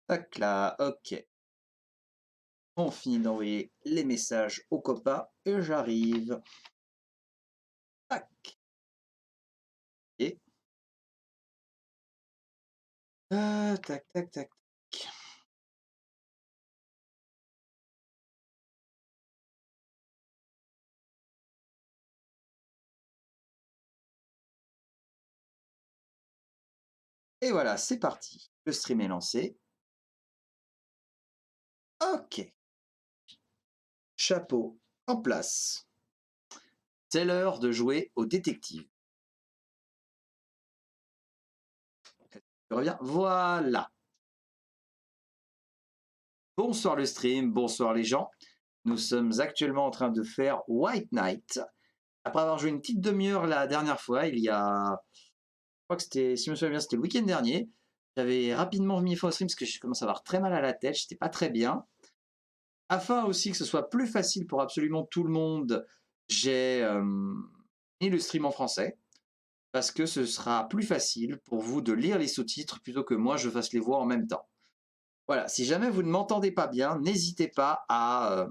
Tac là, ok. On finit d'envoyer les messages aux copains et j'arrive. Tac. Et tac, tac, tac, tac. Et voilà, c'est parti. Le stream est lancé. Ok. Chapeau en place. C'est l'heure de jouer au détective. Je reviens. Voilà. Bonsoir le stream, bonsoir les gens. Nous sommes actuellement en train de faire White Knight. Après avoir joué une petite demi-heure la dernière fois, il y a... Je crois que c'était, si je me souviens bien, c'était le week-end dernier. J'avais rapidement mis fin au stream parce que je commence à avoir très mal à la tête, j'étais pas très bien. Afin aussi que ce soit plus facile pour absolument tout le monde, j'ai mis le stream en français parce que ce sera plus facile pour vous de lire les sous-titres plutôt que moi je fasse les voix en même temps. Voilà, si jamais vous ne m'entendez pas bien, n'hésitez pas à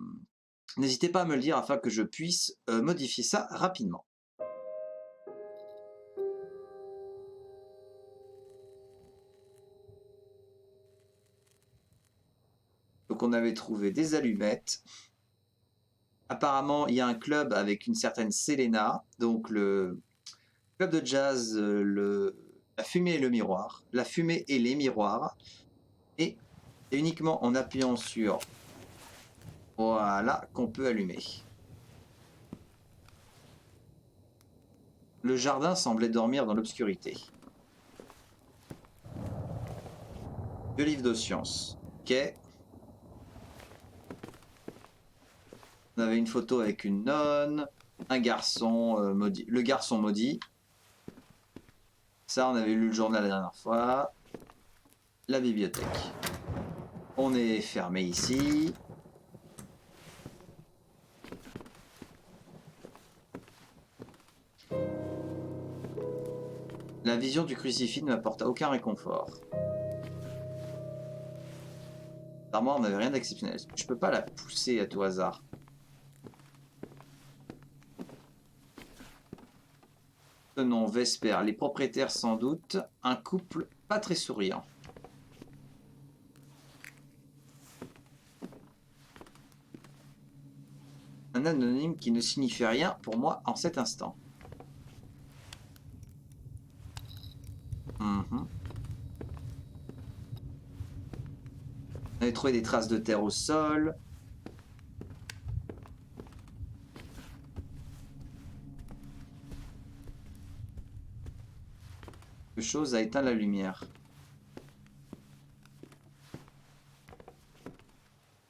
me le dire afin que je puisse modifier ça rapidement. Donc on avait trouvé des allumettes. Apparemment, il y a un club avec une certaine Selena, donc le club de jazz, la fumée et le miroir, la fumée et les miroirs, et c'est uniquement en appuyant sur voilà qu'on peut allumer. Le jardin semblait dormir dans l'obscurité. Deux livres de science. Ok. On avait une photo avec une nonne, un garçon maudit, le garçon maudit. Ça, on avait lu le journal la dernière fois. La bibliothèque. On est fermé ici. La vision du crucifix ne m'apporta aucun réconfort. L'armoire n'avait rien d'exceptionnel. Je peux pas la pousser à tout hasard. Ce nom Vesper, les propriétaires sans doute, un couple pas très souriant. Un anonyme qui ne signifie rien pour moi en cet instant. On avait trouvé des traces de terre au sol. Quelque chose a éteint la lumière.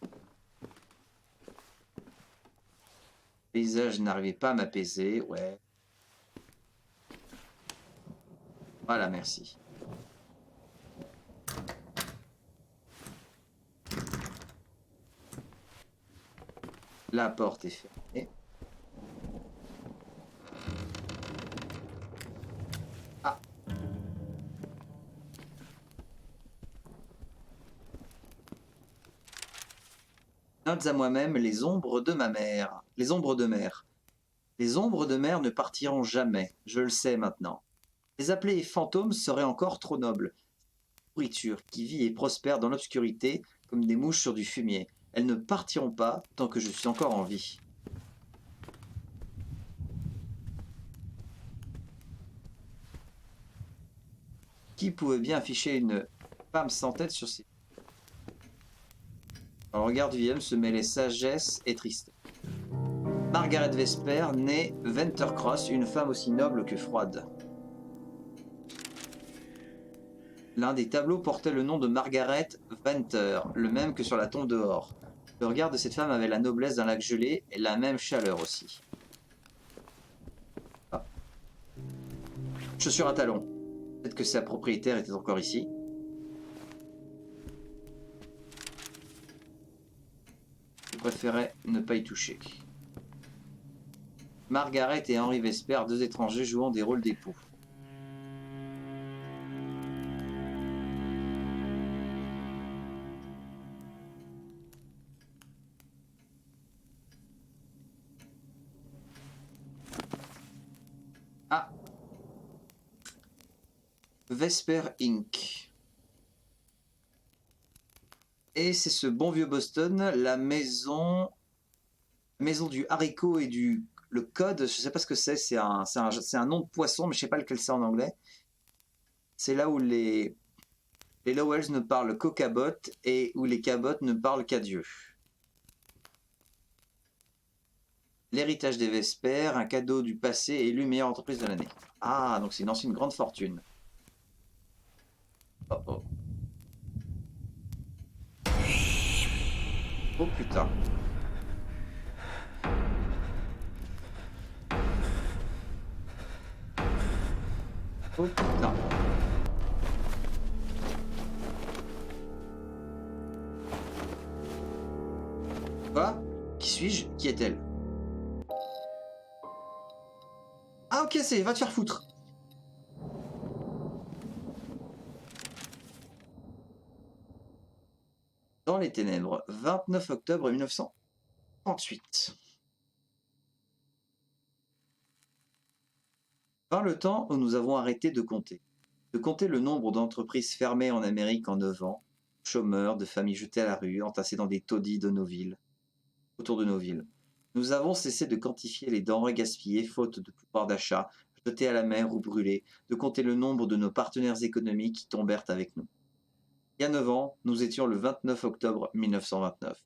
Le paysage n'arrivait pas à m'apaiser, ouais. Voilà, merci. La porte est fermée. Ah. Notes à moi-même les ombres de ma mère. Les ombres de mer. Les ombres de mer ne partiront jamais, je le sais maintenant. Les appeler fantômes serait encore trop noble. Pourriture qui vit et prospère dans l'obscurité comme des mouches sur du fumier. Elles ne partiront pas tant que je suis encore en vie. Qui pouvait bien afficher une femme sans tête sur ses... Dans le regard du vieil homme se mêlait sagesse et tristesse. Margaret Vesper, née Ventercross, une femme aussi noble que froide. L'un des tableaux portait le nom de Margaret Venter, le même que sur la tombe dehors. Le regard de cette femme avait la noblesse d'un lac gelé et la même chaleur aussi. Ah. Chaussure à talons. Peut-être que sa propriétaire était encore ici. Je préférais ne pas y toucher. Margaret et Henri Vesper, deux étrangers jouant des rôles d'époux. Vesper Inc. Et c'est ce bon vieux Boston, la maison du haricot et le code, je sais pas ce que c'est un nom de poisson, mais je sais pas lequel c'est en anglais. C'est là où les Lowells ne parlent qu'aux cabottes et où les cabottes ne parlent qu'à Dieu. L'héritage des Vespers, un cadeau du passé élu meilleure entreprise de l'année. Ah, donc c'est une ancienne grande fortune. Oh oh. Oh putain. Oh putain. Quoi? Qui suis-je? Qui est-elle? Ah ok, c'est va te faire foutre. Dans les ténèbres, 29 octobre 1938. Vint le temps où nous avons arrêté de compter. De compter le nombre d'entreprises fermées en Amérique en 9 ans, chômeurs, de familles jetées à la rue, entassées dans des taudis de nos villes, autour de nos villes. Nous avons cessé de quantifier les denrées gaspillées faute de pouvoir d'achat, jetées à la mer ou brûlées, de compter le nombre de nos partenaires économiques qui tombèrent avec nous. Il y a 9 ans, nous étions le 29 octobre 1929.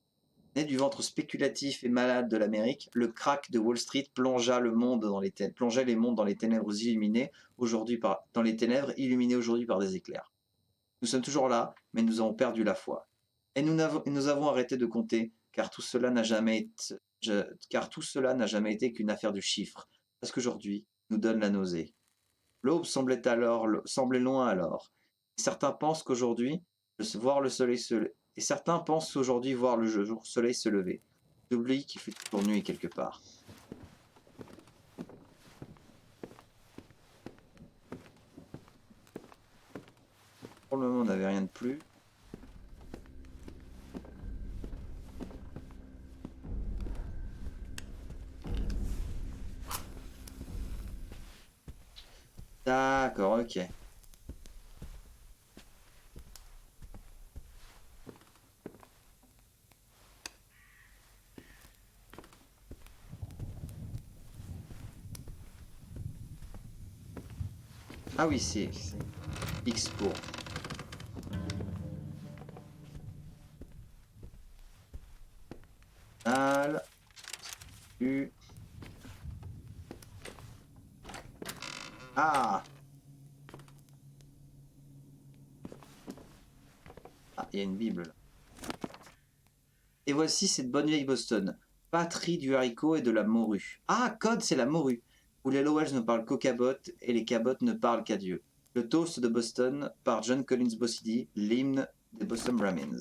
Né du ventre spéculatif et malade de l'Amérique, le krach de Wall Street plongeait les mondes dans les ténèbres illuminées dans les ténèbres illuminées aujourd'hui par des éclairs. Nous sommes toujours là, mais nous avons perdu la foi. Et nous avons arrêté de compter, car tout cela n'a jamais été qu'une affaire du chiffre, parce qu'aujourd'hui nous donne la nausée. L'aube semblait loin alors. Certains pensent qu'aujourd'hui voir le soleil se et certains pensent aujourd'hui voir le soleil se lever. J'oublie qu'il fait toujours nuit quelque part. Pour le moment, on n'avait rien de plus. D'accord, ok. Ah oui, c'est X pour. Al. U. Ah. Ah, il y a une Bible là. Et voici cette bonne vieille Boston. Patrie du haricot et de la morue. Ah, code, c'est la morue. Où les Lowells ne parlent qu'aux cabottes et les cabottes ne parlent qu'à Dieu. Le toast de Boston par John Collins Bossidy, l'hymne des Boston Brahmins.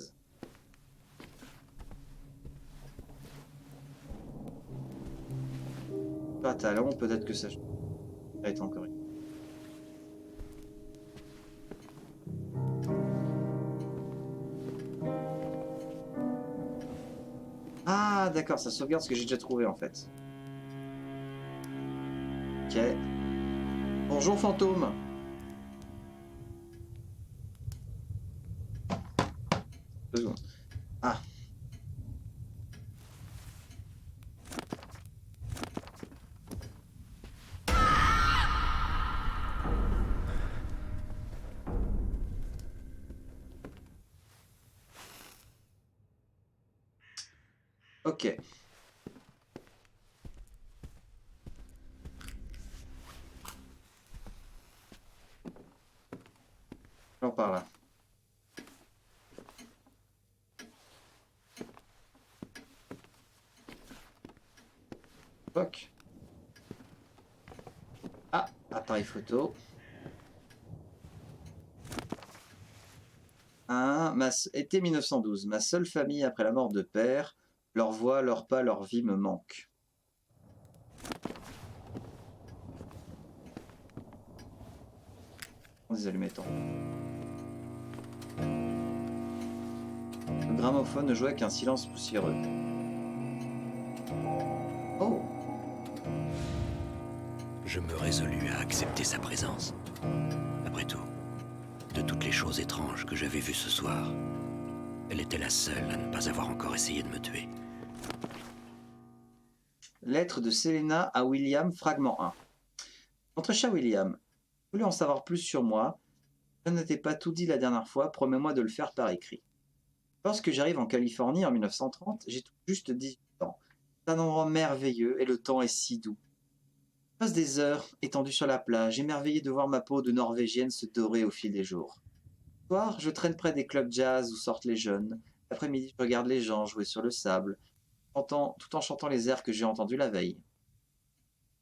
Pas talent, peut-être que ça va être encore. Ah, d'accord, ça sauvegarde ce que j'ai déjà trouvé en fait. Ok. Bonjour fantôme. Deux secondes. Ah. Ok. Alors par là. Fuck. Ah, appareil photo. Été 1912. Ma seule famille après la mort de père. Leur voix, leur pas, leur vie me manquent. Des allumettes. Le gramophone ne jouait qu'un silence poussiéreux. Oh! Je me résolus à accepter sa présence. Après tout, de toutes les choses étranges que j'avais vues ce soir. Elle était la seule à ne pas avoir encore essayé de me tuer. Lettre de Selena à William, fragment 1. Mon très cher William, vous voulez en savoir plus sur moi? Je ne t'ai pas tout dit la dernière fois, promets-moi de le faire par écrit. Lorsque j'arrive en Californie en 1930, j'ai tout juste 18 ans. C'est un endroit merveilleux et le temps est si doux. Je passe des heures étendu sur la plage, émerveillé de voir ma peau de norvégienne se dorer au fil des jours. Le soir, je traîne près des clubs jazz où sortent les jeunes. L'après-midi, je regarde les gens jouer sur le sable, tout en chantant les airs que j'ai entendus la veille.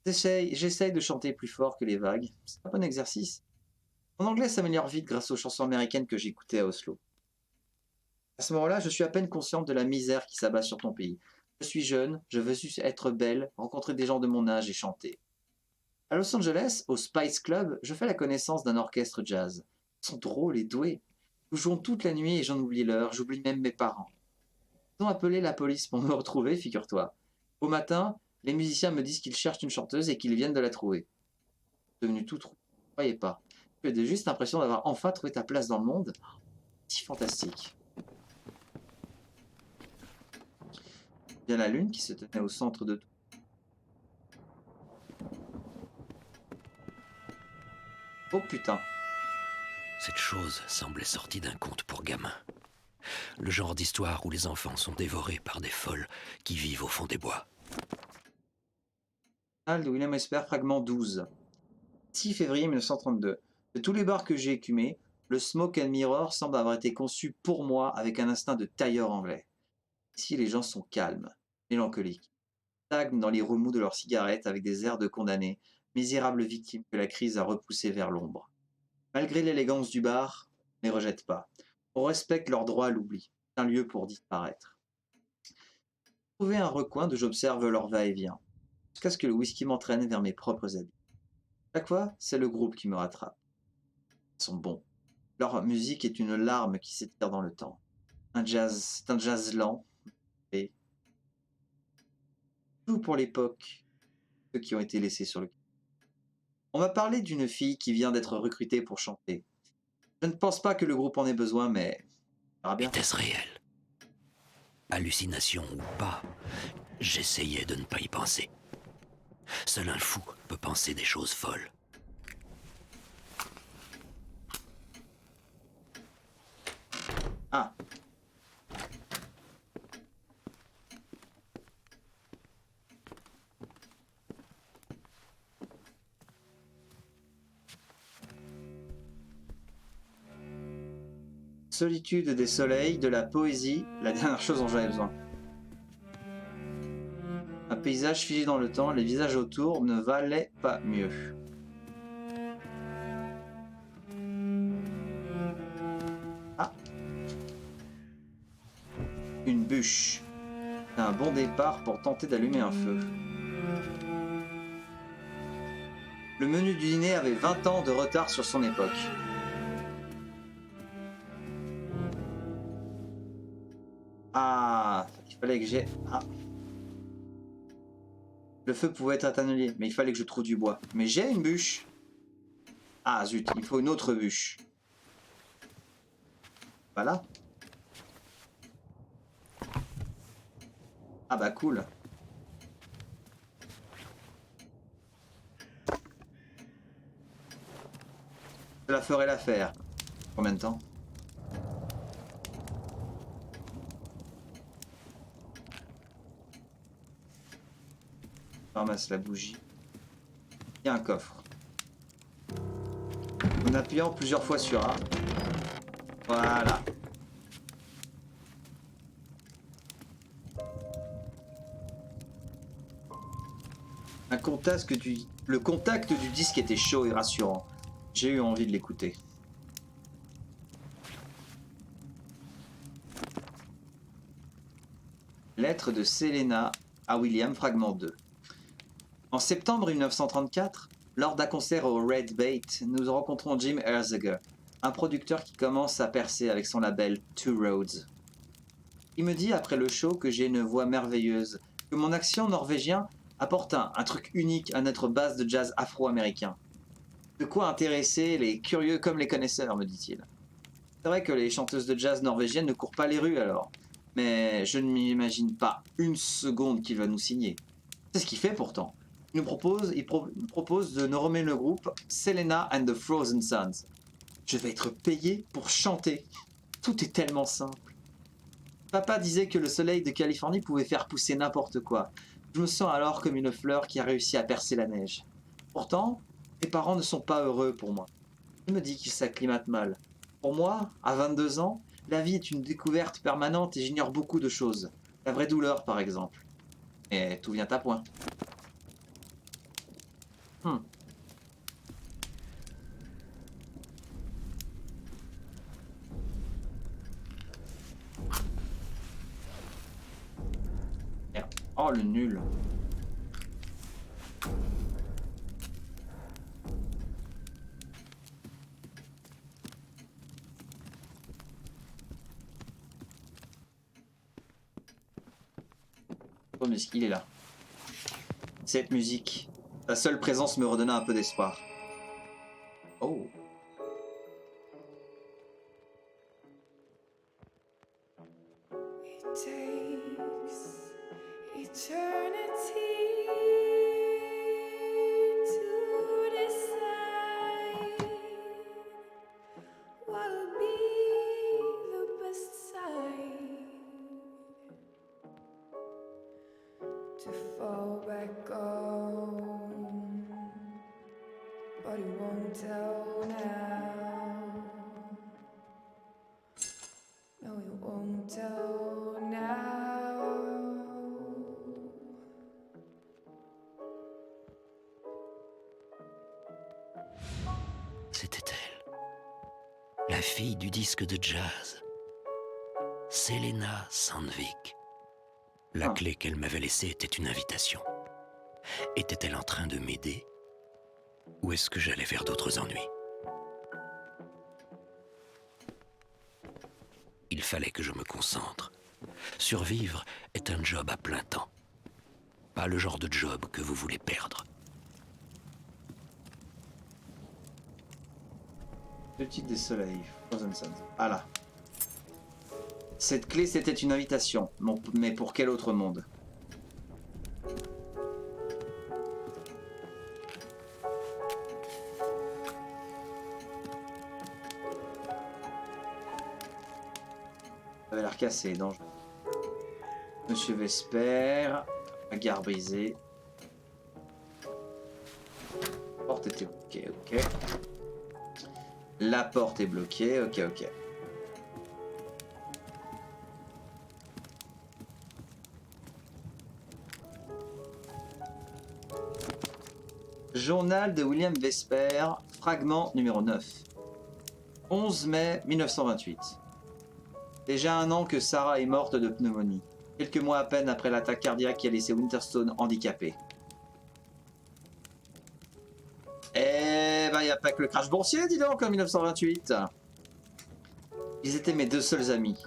J'essaye de chanter plus fort que les vagues. C'est un bon exercice. Mon anglais s'améliore vite grâce aux chansons américaines que j'écoutais à Oslo. À ce moment-là, je suis à peine consciente de la misère qui s'abat sur ton pays. Je suis jeune, je veux juste être belle, rencontrer des gens de mon âge et chanter. À Los Angeles, au Spice Club, je fais la connaissance d'un orchestre jazz. Ils sont drôles et doués. Nous jouons toute la nuit et j'en oublie l'heure, j'oublie même mes parents. Ils ont appelé la police pour me retrouver, figure-toi. Au matin, les musiciens me disent qu'ils cherchent une chanteuse et qu'ils viennent de la trouver. Je suis devenu tout trou. Je ne croyais pas. Tu as juste l'impression d'avoir enfin trouvé ta place dans le monde. Si fantastique. Il y a la lune qui se tenait au centre de tout. Oh putain. Cette chose semblait sortie d'un conte pour gamins. Le genre d'histoire où les enfants sont dévorés par des folles qui vivent au fond des bois. De William Esper, fragment 12. 6 février 1932. De tous les bars que j'ai écumés, le Smoke and Mirror semble avoir été conçu pour moi avec un instinct de tailleur anglais. Ici, les gens sont calmes, mélancoliques, stagnent dans les remous de leurs cigarettes avec des airs de condamnés, misérables victimes que la crise a repoussées vers l'ombre. Malgré l'élégance du bar, on ne les rejette pas. On respecte leur droit à l'oubli. C'est un lieu pour disparaître. Trouver un recoin d'où j'observe leur va-et-vient, jusqu'à ce que le whisky m'entraîne vers mes propres habits. Chaque fois, c'est le groupe qui me rattrape. Ils sont bons. Leur musique est une larme qui s'étire dans le temps. C'est un jazz lent, et tout pour l'époque, ceux qui ont été laissés sur le quai. On m'a parlé d'une fille qui vient d'être recrutée pour chanter. Je ne pense pas que le groupe en ait besoin, mais on verra bien. Était-ce réel? Hallucination ou pas, j'essayais de ne pas y penser. Seul un fou peut penser des choses folles. Ah. Solitude des soleils, de la poésie, la dernière chose dont j'avais besoin. Un paysage figé dans le temps, les visages autour ne valaient pas mieux. Ah. Une bûche. C'est un bon départ pour tenter d'allumer un feu. Le menu du dîner avait 20 ans de retard sur son époque. Ah, il fallait que j'ai... Ah. Le feu pouvait être atténué, mais il fallait que je trouve du bois. Mais j'ai une bûche. Ah zut, il faut une autre bûche. Voilà. Ah bah cool. Cela ferait l'affaire. Combien de temps? Je ramasse la bougie. Il y a un coffre. En appuyant plusieurs fois sur A. Voilà. Le contact du disque était chaud et rassurant. J'ai eu envie de l'écouter. Lettre de Selena à William, fragment 2. En septembre 1934, lors d'un concert au Red Bait, nous rencontrons Jim Erziger, un producteur qui commence à percer avec son label Two Roads. Il me dit après le show que j'ai une voix merveilleuse, que mon accent norvégien apporte un truc unique à notre base de jazz afro-américain. De quoi intéresser les curieux comme les connaisseurs, me dit-il. C'est vrai que les chanteuses de jazz norvégiennes ne courent pas les rues alors, mais je ne m'imagine pas une seconde qu'il va nous signer. C'est ce qu'il fait pourtant. Il propose de nommer le groupe Selena and the Frozen Sons. Je vais être payé pour chanter. Tout est tellement simple. Papa disait que le soleil de Californie pouvait faire pousser n'importe quoi. Je me sens alors comme une fleur qui a réussi à percer la neige. Pourtant, mes parents ne sont pas heureux pour moi. Je me dis qu'ils s'acclimatent mal. Pour moi, à 22 ans, la vie est une découverte permanente et j'ignore beaucoup de choses. La vraie douleur, par exemple. Et tout vient à point. Hmm. Merde. Oh, le nul. Oh, mais il est là. Cette musique. Sa seule présence me redonna un peu d'espoir. Oh. It takes eternity to decide what'll be the best side to fall back on, but it won't tell now. No, it won't tell now. C'était elle, la fille du disque de jazz, Selena Sandvik. La Ah. clé qu'elle m'avait laissée était une invitation. Était-elle en train de m'aider? Ou est-ce que j'allais vers d'autres ennuis? Il fallait que je me concentre. Survivre est un job à plein temps. Pas le genre de job que vous voulez perdre. Le titre des soleils. Frozen Sons. Ah là. Cette clé, c'était une invitation. Mais pour quel autre monde? Ça avait l'air cassé, dangereux. Monsieur Vesper, la gare brisée. La porte était ok, ok. La porte est bloquée, ok, ok. Journal de William Vesper, fragment numéro 9. 11 mai 1928. Déjà un an que Sarah est morte de pneumonie. Quelques mois à peine après l'attaque cardiaque qui a laissé Winterstone handicapé. Eh ben, y a pas que le crash boursier, dis donc, en 1928. Ils étaient mes deux seuls amis.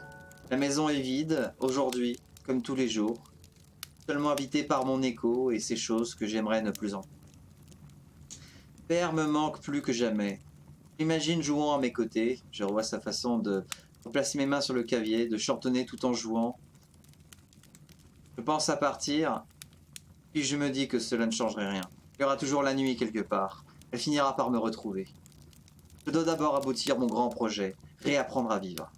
La maison est vide, aujourd'hui, comme tous les jours. Seulement habité par mon écho et ces choses que j'aimerais ne plus entendre. Père me manque plus que jamais. J'imagine jouant à mes côtés. Je revois sa façon de placer mes mains sur le clavier, de chantonner tout en jouant. Je pense à partir, puis je me dis que cela ne changerait rien. Il y aura toujours la nuit quelque part. Elle finira par me retrouver. Je dois d'abord aboutir mon grand projet, réapprendre à vivre.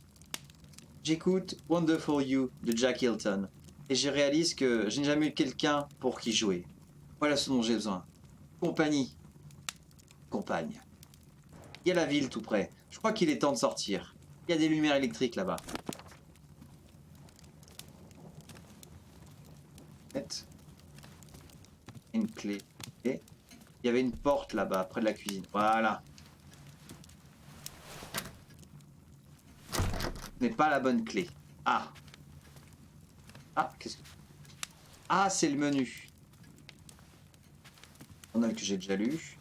J'écoute Wonderful You de Jack Hilton et je réalise que je n'ai jamais eu quelqu'un pour qui jouer. Voilà ce dont j'ai besoin. Compagnie. Compagne. Il y a la ville tout près. Je crois qu'il est temps de sortir. Il y a des lumières électriques là-bas. Une clé. Et il y avait une porte là-bas, près de la cuisine. Voilà. Ce n'est pas la bonne clé. Ah. Ah, qu'est-ce que... Ah, c'est le menu. On a que j'ai déjà lu.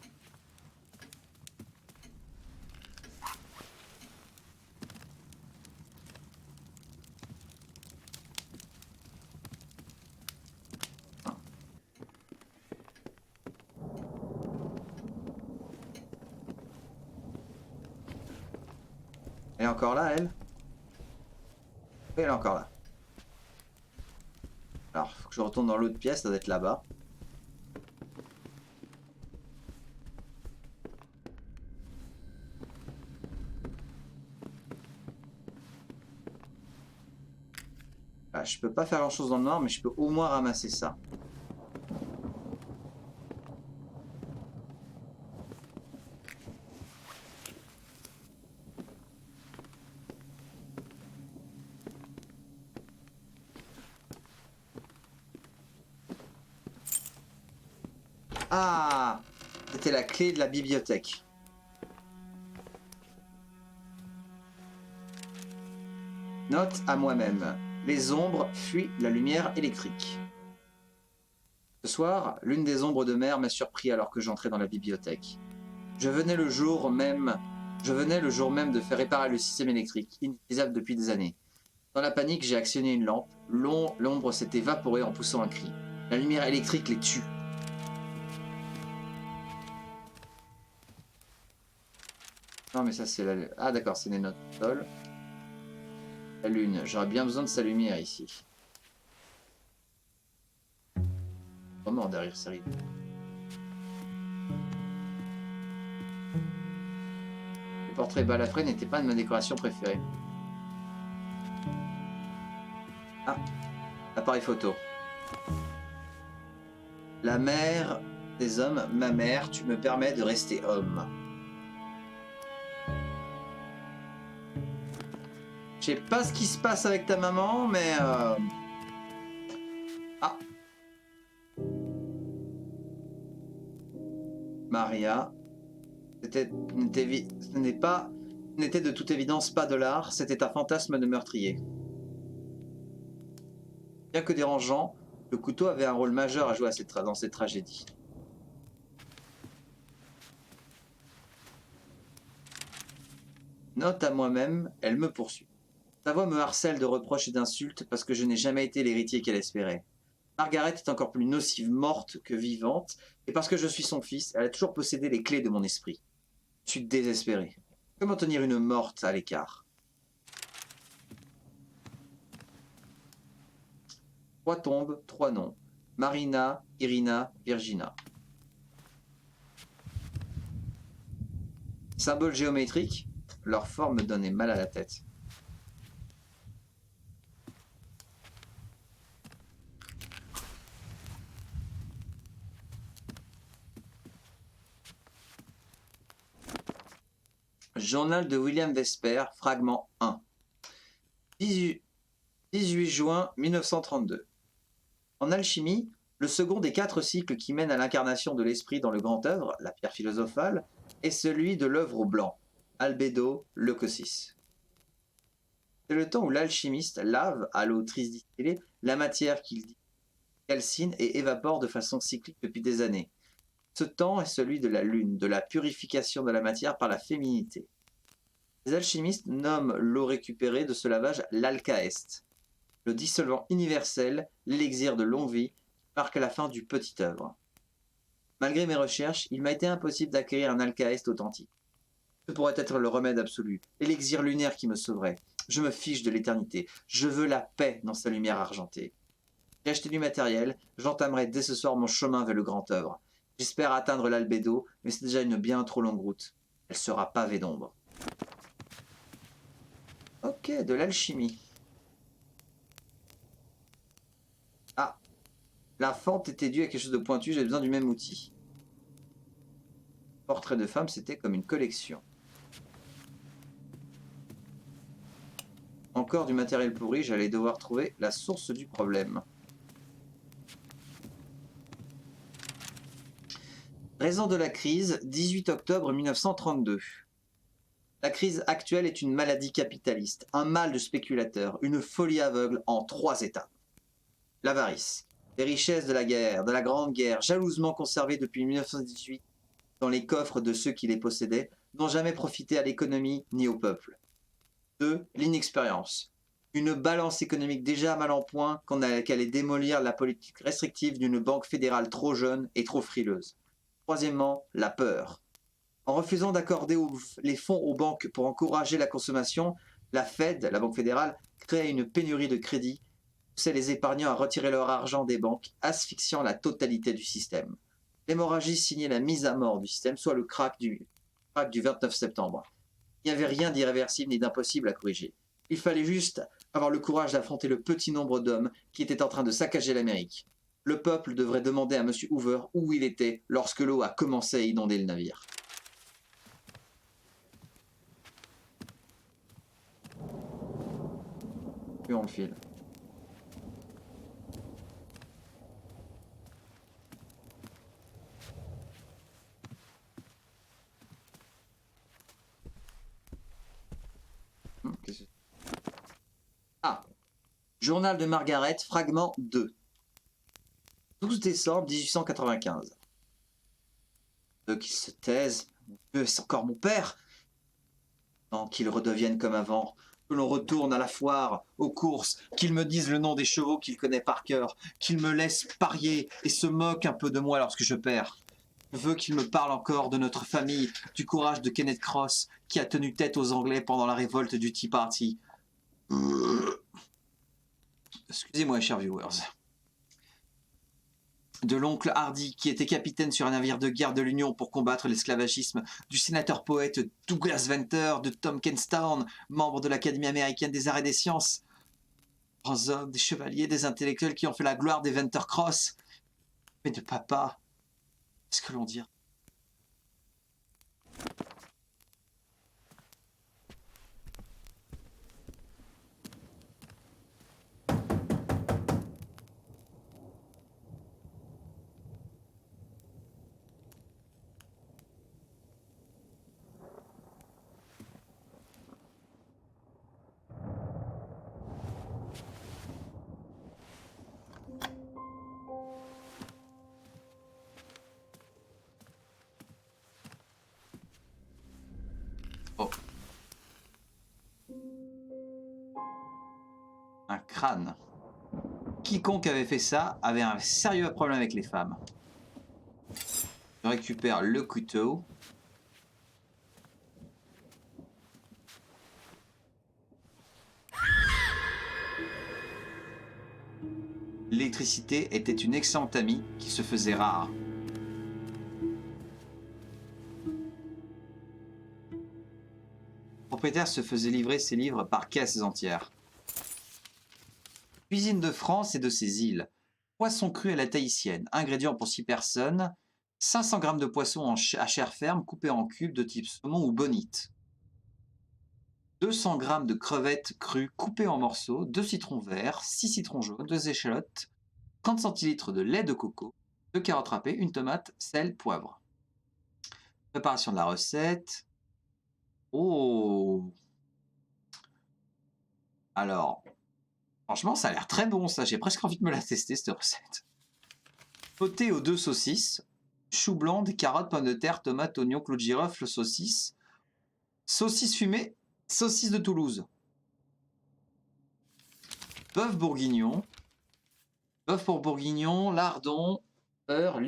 Elle est encore là, elle? Oui, elle est encore là. Alors, faut que je retourne dans l'autre pièce, ça doit être là-bas. Ah, je peux pas faire grand chose dans le noir, mais je peux au moins ramasser ça. Ah! C'était la clé de la bibliothèque. Note à moi-même. Les ombres fuient la lumière électrique. Ce soir, l'une des ombres de mer m'a surpris alors que j'entrais dans la bibliothèque. Je venais le jour même de faire réparer le système électrique, inutilisable depuis des années. Dans la panique, j'ai actionné une lampe. L'ombre s'est évaporée en poussant un cri. La lumière électrique les tue. Non mais ça c'est la... Ah d'accord, c'est les notes sol. La lune, j'aurais bien besoin de sa lumière ici. Comment derrière ces rideaux? Les portraits balafrés n'étaient pas de ma décoration préférée. Ah, appareil photo. La mère des hommes, ma mère, tu me permets de rester homme. Je sais pas ce qui se passe avec ta maman, mais... Ah. Maria. Ce n'était de toute évidence pas de l'art, c'était un fantasme de meurtrier. Bien que dérangeant, le couteau avait un rôle majeur à jouer dans cette tragédie. Note à moi-même, elle me poursuit. Sa voix me harcèle de reproches et d'insultes parce que je n'ai jamais été l'héritier qu'elle espérait. Margaret est encore plus nocive morte que vivante, et parce que je suis son fils, elle a toujours possédé les clés de mon esprit. Je suis désespéré. Comment tenir une morte à l'écart? 3 tombes, 3 noms. Marina, Irina, Virginia. Symboles géométriques, leur forme me donnait mal à la tête. Journal de William Vesper, fragment 1. 18 juin 1932. En alchimie, le second des 4 cycles qui mènent à l'incarnation de l'esprit dans le grand œuvre, la pierre philosophale, est celui de l'œuvre au blanc, albédo leucosis. C'est le temps où l'alchimiste lave à l'eau triste distillée la matière qu'il calcine et évapore de façon cyclique depuis des années. Ce temps est celui de la lune, de la purification de la matière par la féminité. Les alchimistes nomment l'eau récupérée de ce lavage l'alcaeste, le dissolvant universel, l'élixir de longue vie, qui marque la fin du petit œuvre. Malgré mes recherches, il m'a été impossible d'acquérir un alcaeste authentique. Ce pourrait être le remède absolu, l'élixir lunaire qui me sauverait. Je me fiche de l'éternité, je veux la paix dans sa lumière argentée. J'ai acheté du matériel, j'entamerai dès ce soir mon chemin vers le grand œuvre. J'espère atteindre l'albédo, mais c'est déjà une bien trop longue route. Elle sera pavée d'ombre. Ok, de l'alchimie. Ah, la fente était due à quelque chose de pointu, j'ai besoin du même outil. Portrait de femme, c'était comme une collection. Encore du matériel pourri, j'allais devoir trouver la source du problème. Raison de la crise, 18 octobre 1932. La crise actuelle est une maladie capitaliste, un mal de spéculateur, une folie aveugle en 3 étapes. L'avarice, les richesses de la guerre, de la Grande Guerre, jalousement conservées depuis 1918 dans les coffres de ceux qui les possédaient, n'ont jamais profité à l'économie ni au peuple. 2. L'inexpérience. Une balance économique déjà mal en point qu'allait démolir la politique restrictive d'une banque fédérale trop jeune et trop frileuse. Troisièmement, la peur. En refusant d'accorder les fonds aux banques pour encourager la consommation, la Fed, la Banque fédérale, crée une pénurie de crédit, poussait les épargnants à retirer leur argent des banques, asphyxiant la totalité du système. L'hémorragie signait la mise à mort du système, soit le crack du 29 septembre. Il n'y avait rien d'irréversible ni d'impossible à corriger. Il fallait juste avoir le courage d'affronter le petit nombre d'hommes qui étaient en train de saccager l'Amérique. Le peuple devrait demander à M. Hoover où il était lorsque l'eau a commencé à inonder le navire. Puis on le file. Ah, Journal de Margaret, fragment 2. 12 décembre 1895. Qu'il se taise. Mon Dieu, c'est encore mon père. Non, qu'il redevienne comme avant. Que l'on retourne à la foire, aux courses, qu'il me dise le nom des chevaux qu'il connaît par cœur, qu'il me laisse parier et se moque un peu de moi lorsque je perds. Je veux qu'il me parle encore de notre famille, du courage de Kenneth Cross, qui a tenu tête aux Anglais pendant la révolte du Tea Party. Excusez-moi, chers viewers. De l'oncle Hardy, qui était capitaine sur un navire de guerre de l'Union pour combattre l'esclavagisme, du sénateur-poète Douglas Venter, de Tompkinstown, membre de l'Académie américaine des arts et des sciences. Grands hommes, des chevaliers, des intellectuels qui ont fait la gloire des Venter Cross. Mais de papa, qu'est-ce que l'on dirait? Oh. Un crâne. Quiconque avait fait ça avait un sérieux problème avec les femmes. Je récupère le couteau. L'électricité était une excellente amie qui se faisait rare. Le propriétaire se faisait livrer ses livres par caisses entières. Cuisine de France et de ses îles. Poisson cru à la tahitienne. Ingrédients pour 6 personnes. 500 g de poisson à chair ferme coupé en cubes de type saumon ou bonite. 200 g de crevettes crues coupées en morceaux. 2 citrons verts. 6 citrons jaunes. 2 échalotes. 30 centilitres de lait de coco. 2 carottes râpées. 1 tomate. Sel, poivre. Préparation de la recette. Oh! Alors, franchement, ça a l'air très bon, ça. J'ai presque envie de me la tester, cette recette. Sauté aux 2 saucisses. Chou blanc, des carottes, pommes de terre, tomates, oignons, clous de girofle, saucisses. Saucisse fumée, saucisse de Toulouse. Bœuf bourguignon. Bœuf pour bourguignon, lardon, beurre,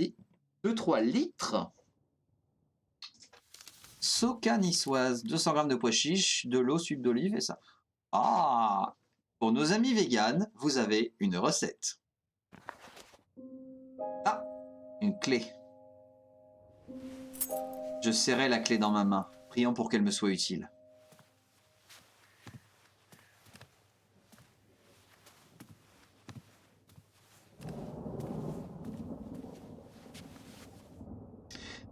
2-3 litres. Soca niçoise, 200 g de pois chiches, de l'eau, sucre d'olive et ça. Ah! Pour nos amis véganes, vous avez une recette. Ah! Une clé. Je serrai la clé dans ma main, priant pour qu'elle me soit utile.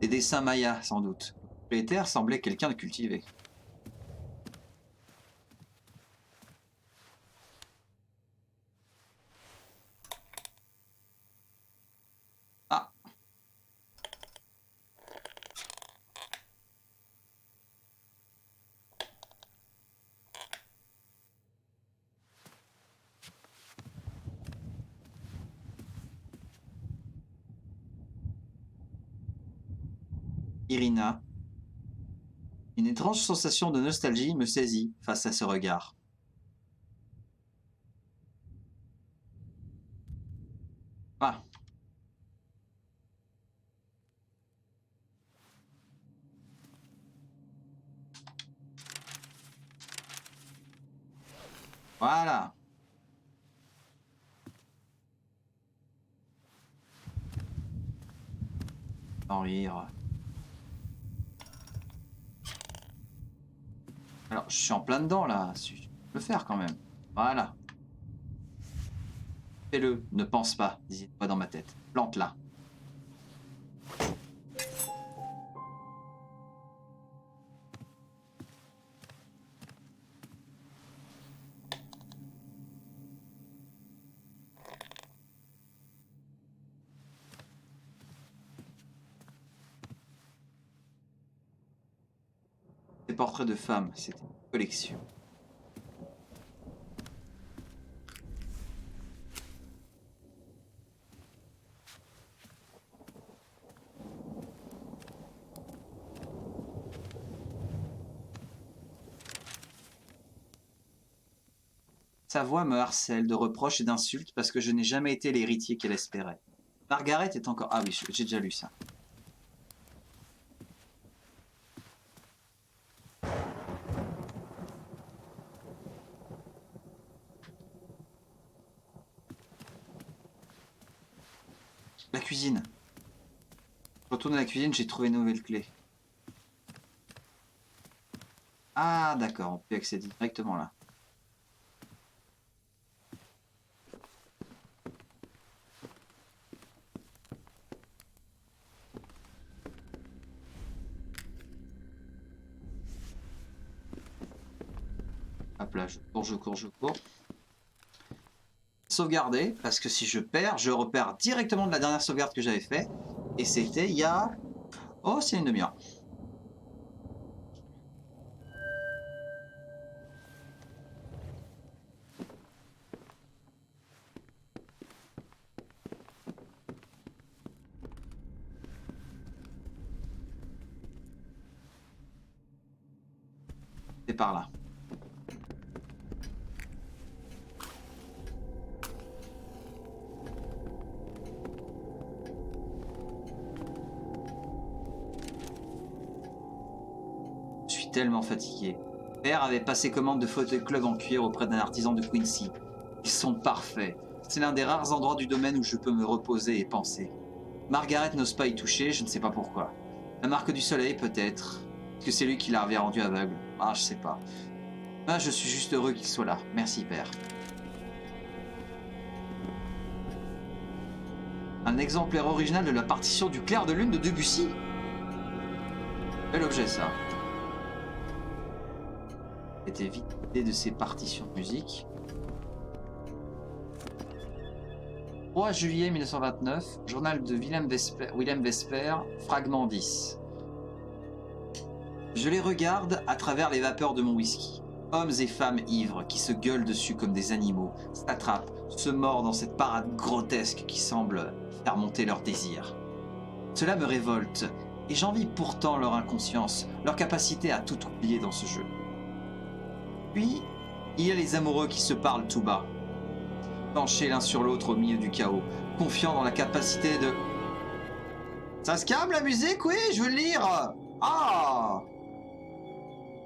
Des dessins mayas, sans doute. Le propriétaire semblait quelqu'un de cultivé. Ah! Irina. Une étrange sensation de nostalgie me saisit face à ce regard. Ah! Voilà. Sans rire. Alors, je suis en plein dedans là. Je peux le faire quand même. Voilà. Fais-le. Ne pense pas. Dis-moi dans ma tête. Plante-la. Des portraits de femmes. C'était une collection. Sa voix me harcèle de reproches et d'insultes parce que je n'ai jamais été l'héritier qu'elle espérait. Margaret est encore... Ah oui, j'ai déjà lu ça. La cuisine. Je retourne à la cuisine, j'ai trouvé une nouvelle clé. Ah d'accord, on peut accéder directement là. Hop là, je cours. Sauvegarder, parce que si je perds, je repère directement de la dernière sauvegarde que j'avais fait. Et c'était il y a... Oh, c'est une demi-heure. C'est par là. Je suis tellement fatigué. Père avait passé commande de fauteuils club en cuir auprès d'un artisan de Quincy. Ils sont parfaits. C'est l'un des rares endroits du domaine où je peux me reposer et penser. Margaret n'ose pas y toucher, je ne sais pas pourquoi. La marque du soleil, peut-être. Est-ce que c'est lui qui l'avait rendu aveugle? Ah, je sais pas. Ah, je suis juste heureux qu'il soit là. Merci, père. Un exemplaire original de la partition du Clair de Lune de Debussy. Bel objet, ça. Était vidé de ses partitions de musique. 3 juillet 1929, journal de William Vesper, fragment 10. Je les regarde à travers les vapeurs de mon whisky. Hommes et femmes ivres qui se gueulent dessus comme des animaux, s'attrapent, se mordent dans cette parade grotesque qui semble faire monter leur désir. Cela me révolte, et j'envie pourtant leur inconscience, leur capacité à tout oublier dans ce jeu. Puis, il y a les amoureux qui se parlent tout bas, penchés l'un sur l'autre au milieu du chaos, confiants dans la capacité de... Ça se calme la musique? Oui, je veux le lire. Ah!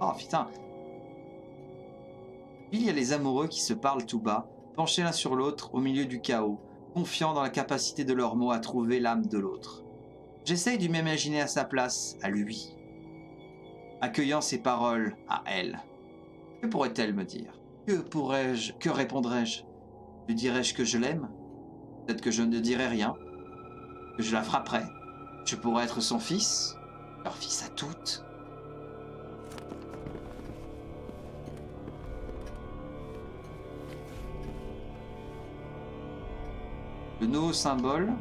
Oh putain. Il y a les amoureux qui se parlent tout bas, penchés l'un sur l'autre au milieu du chaos, confiants dans la capacité de leurs mots à trouver l'âme de l'autre. J'essaye de m'imaginer à sa place, à lui, accueillant ses paroles à elle. Que pourrait-elle me dire? Que répondrais-je? Lui dirais-je que je l'aime? Peut-être que je ne dirais rien, que je la frapperais. Je pourrais être son fils, leur fils à toutes. Le nouveau symbole.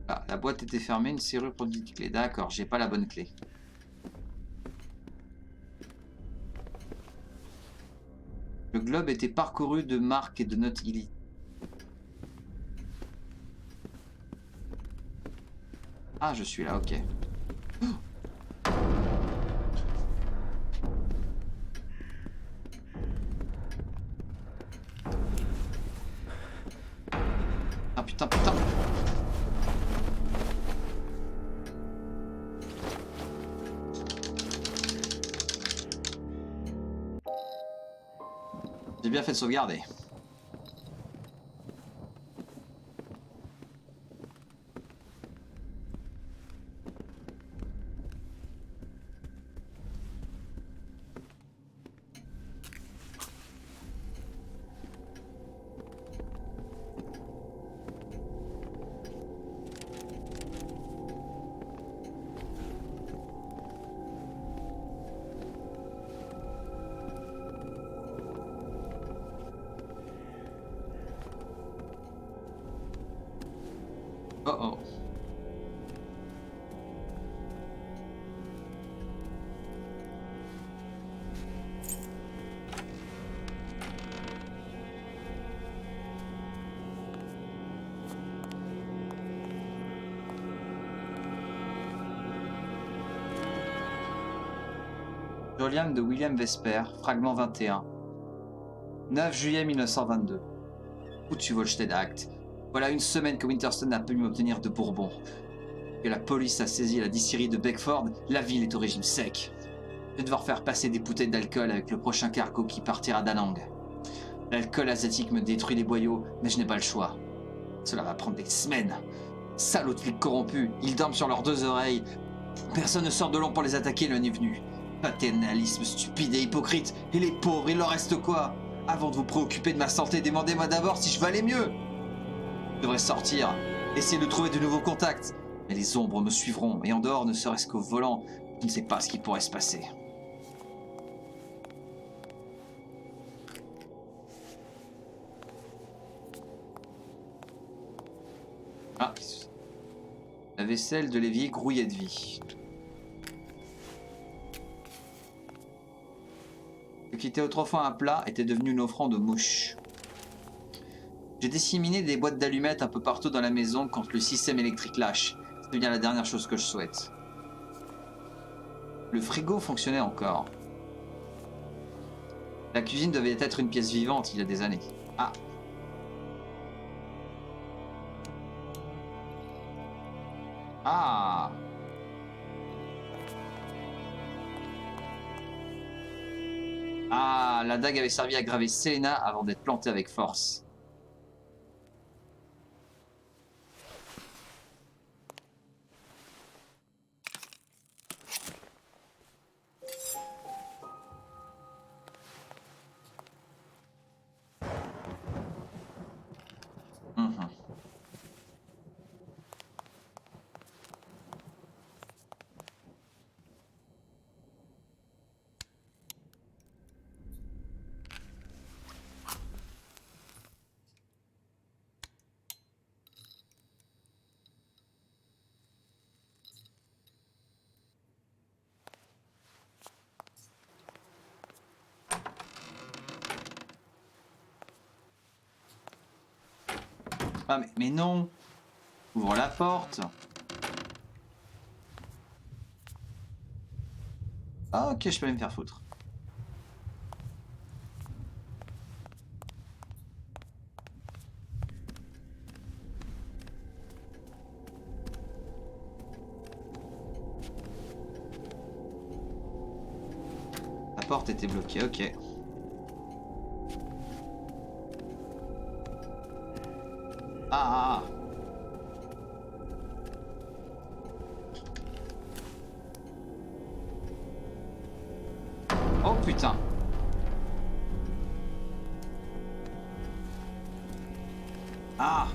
Ah, la boîte était fermée, une serrure produit de clé. D'accord, j'ai pas la bonne clé. Le globe était parcouru de marques et de notes illicites. Ah, je suis là, ok. Ah putain, putain. J'ai bien fait de sauvegarder. Oh oh. Joliam de William Vesper, fragment 21. 9 juillet 1922. Volstead Act. Voilà une semaine que Winterson n'a pu m'obtenir de Bourbon. Que la police a saisi la distillerie de Beckford, la ville est au régime sec. Je vais devoir faire passer des bouteilles d'alcool avec le prochain cargo qui partira d'Anang. L'alcool asiatique me détruit les boyaux, mais je n'ai pas le choix. Cela va prendre des semaines. Salauds de flics corrompus, ils dorment sur leurs deux oreilles. Personne ne sort de long pour les attaquer le nez venu. Paternalisme stupide et hypocrite. Et les pauvres, il leur reste quoi? Avant de vous préoccuper de ma santé, demandez-moi d'abord si je vais aller mieux. Je devrais sortir, essayer de trouver de nouveaux contacts. Mais les ombres me suivront, et en dehors, ne serait-ce qu'au volant, je ne sais pas ce qui pourrait se passer. Ah, la vaisselle de l'évier grouillait de vie. Ce qui était autrefois un plat était devenu une offrande aux mouches. J'ai disséminé des boîtes d'allumettes un peu partout dans la maison quand le système électrique lâche. C'est bien la dernière chose que je souhaite. Le frigo fonctionnait encore. La cuisine devait être une pièce vivante il y a des années. Ah. Ah. Ah, la dague avait servi à graver Selena avant d'être plantée avec force. Mhm. Ah mais non. Ouvre la porte. Ah ok, je peux aller me faire foutre. La porte était bloquée, ok. Ah, ah, ah. Oh putain. Ah.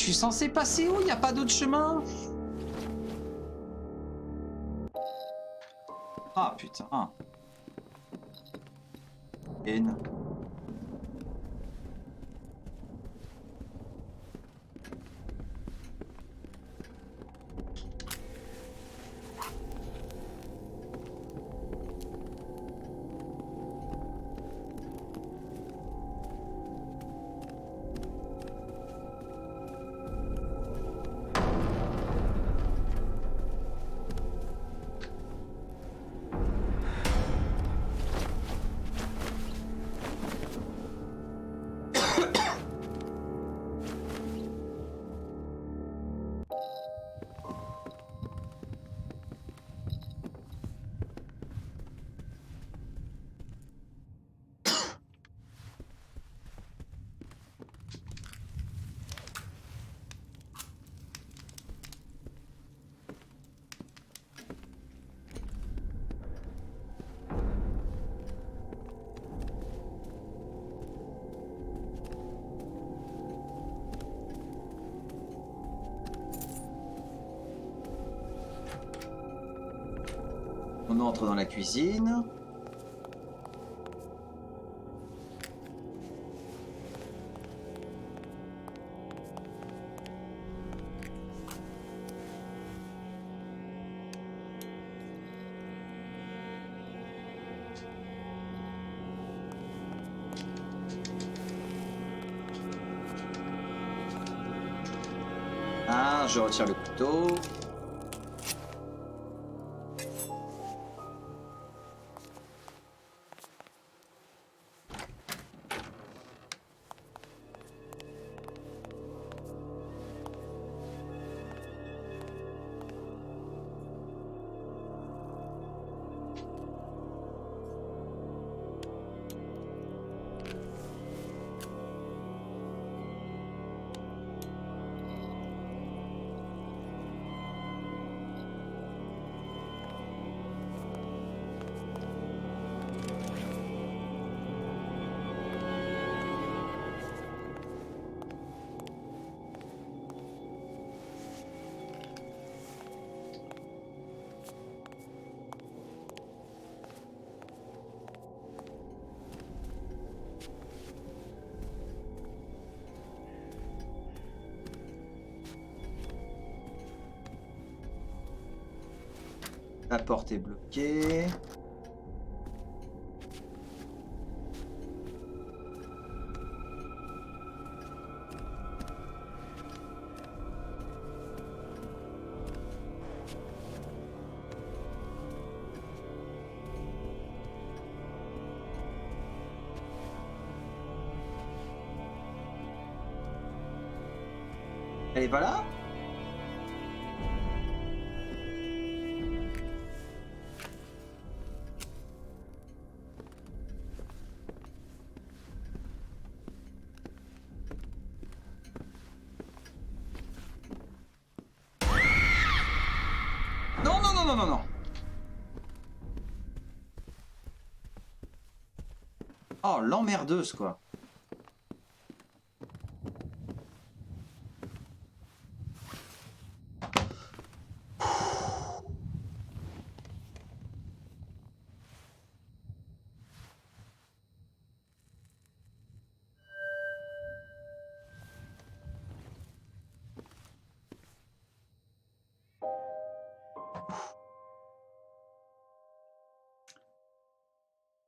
Je suis censé passer où? Il n'y a pas d'autre chemin? Ah putain. N. On entre dans la cuisine. Ah, je retire le couteau. La porte est bloquée. Elle est pas là? Non, non, non, non, non, non. Oh, l'emmerdeuse, quoi.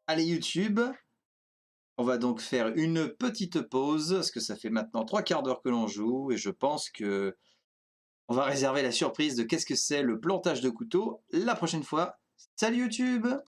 Allez YouTube, on va donc faire une petite pause, parce que ça fait maintenant 3/4 d'heure que l'on joue, et je pense que on va réserver la surprise de qu'est-ce que c'est le plantage de couteau la prochaine fois. Salut YouTube!